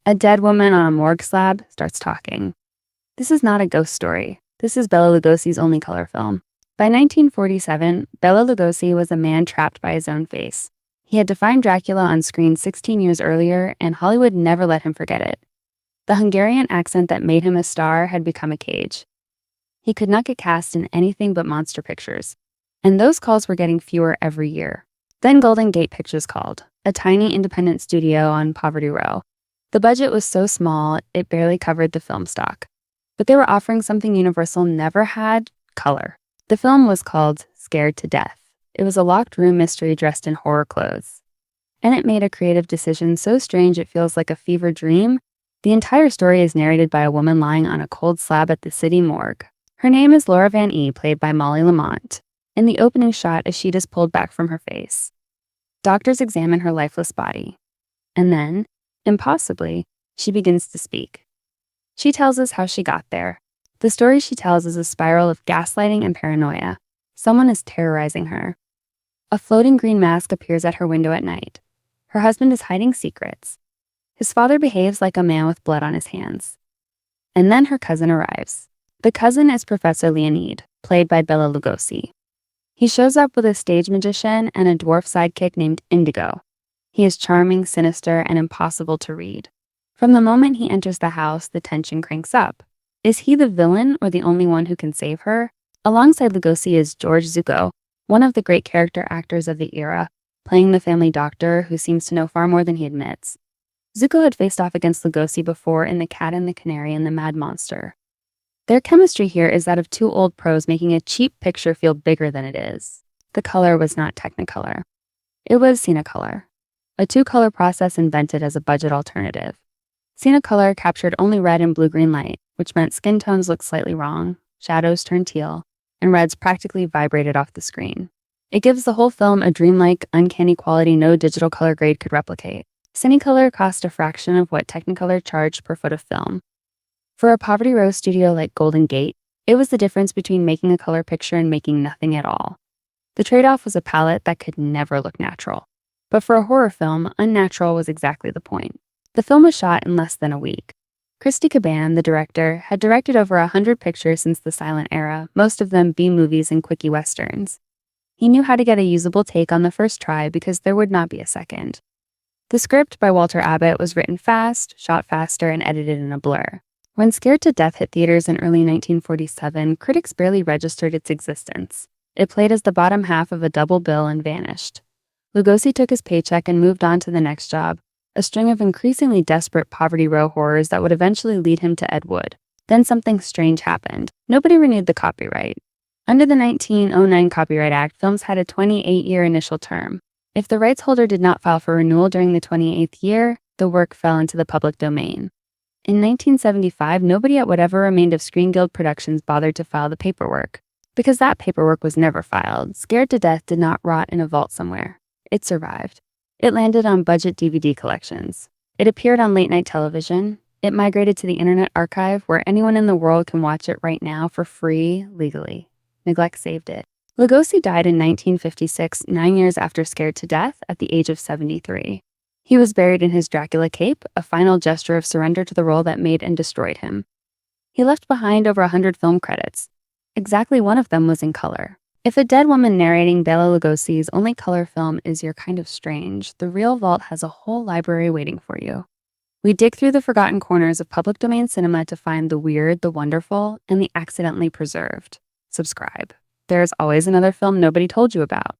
A dead woman on a morgue slab starts talking. This is not a ghost story. This is Bela Lugosi's only color film. By 1947, Bela Lugosi was a man trapped by his own face. He had defined Dracula on screen 16 years earlier, and Hollywood never let him forget it. The Hungarian accent that made him a star had become a cage. He could not get cast in anything but monster pictures, and those calls were getting fewer every year. Then Golden Gate Pictures called, a tiny independent studio on Poverty Row. The budget was so small, it barely covered the film stock. But they were offering something Universal never had: color. The film was called Scared to Death. It was a locked room mystery dressed in horror clothes. And it made a creative decision so strange it feels like a fever dream. The entire story is narrated by a woman lying on a cold slab at the city morgue. Her name is Laura Van E., played by Molly Lamont. In the opening shot, a sheet is pulled back from her face. Doctors examine her lifeless body. And then, impossibly, she begins to speak. She tells us how she got there. The story she tells is a spiral of gaslighting and paranoia. Someone is terrorizing her. A floating green mask appears at her window at night. Her husband is hiding secrets. His father behaves like a man with blood on his hands. And then her cousin arrives. The cousin is Professor Leonid, played by Bela Lugosi. He shows up with a stage magician and a dwarf sidekick named Indigo. He is charming, sinister, and impossible to read. From the moment he enters the house, the tension cranks up. Is he the villain or the only one who can save her? Alongside Lugosi is George Zucco, one of the great character actors of the era, playing the family doctor who seems to know far more than he admits. Zucco had faced off against Lugosi before in The Cat and the Canary and The Mad Monster. Their chemistry here is that of two old pros making a cheap picture feel bigger than it is. The color was not Technicolor. It was cinecolor, a two-color process invented as a budget alternative. Cinecolor captured only red and blue-green light, which meant skin tones looked slightly wrong, shadows turned teal, and reds practically vibrated off the screen. It gives the whole film a dreamlike, uncanny quality no digital color grade could replicate. Cinecolor cost a fraction of what Technicolor charged per foot of film. For a Poverty Row studio like Golden Gate, it was the difference between making a color picture and making nothing at all. The trade-off was a palette that could never look natural. But for a horror film, unnatural was exactly the point. The film was shot in less than a week. Christy Caban, the director, had directed over 100 pictures since the silent era, most of them B-movies and quickie westerns. He knew how to get a usable take on the first try because there would not be a second. The script by Walter Abbott was written fast, shot faster, and edited in a blur. When Scared to Death hit theaters in early 1947, critics barely registered its existence. It played as the bottom half of a double bill and vanished. Lugosi took his paycheck and moved on to the next job, a string of increasingly desperate Poverty Row horrors that would eventually lead him to Ed Wood. Then something strange happened. Nobody renewed the copyright. Under the 1909 Copyright Act, films had a 28-year initial term. If the rights holder did not file for renewal during the 28th year, the work fell into the public domain. In 1975, nobody at whatever remained of Screen Guild Productions bothered to file the paperwork. Because that paperwork was never filed, Scared to Death did not rot in a vault somewhere. It survived. It landed on budget DVD collections. It appeared on late-night television. It migrated to the Internet Archive, where anyone in the world can watch it right now for free, legally. Neglect saved it. Lugosi died in 1956, 9 years after Scared to Death, at the age of 73. He was buried in his Dracula cape, a final gesture of surrender to the role that made and destroyed him. He left behind over 100 film credits. Exactly one of them was in color. If a dead woman narrating Bela Lugosi's only color film is your kind of strange, the real vault has a whole library waiting for you. We dig through the forgotten corners of public domain cinema to find the weird, the wonderful, and the accidentally preserved. Subscribe. There's always another film nobody told you about.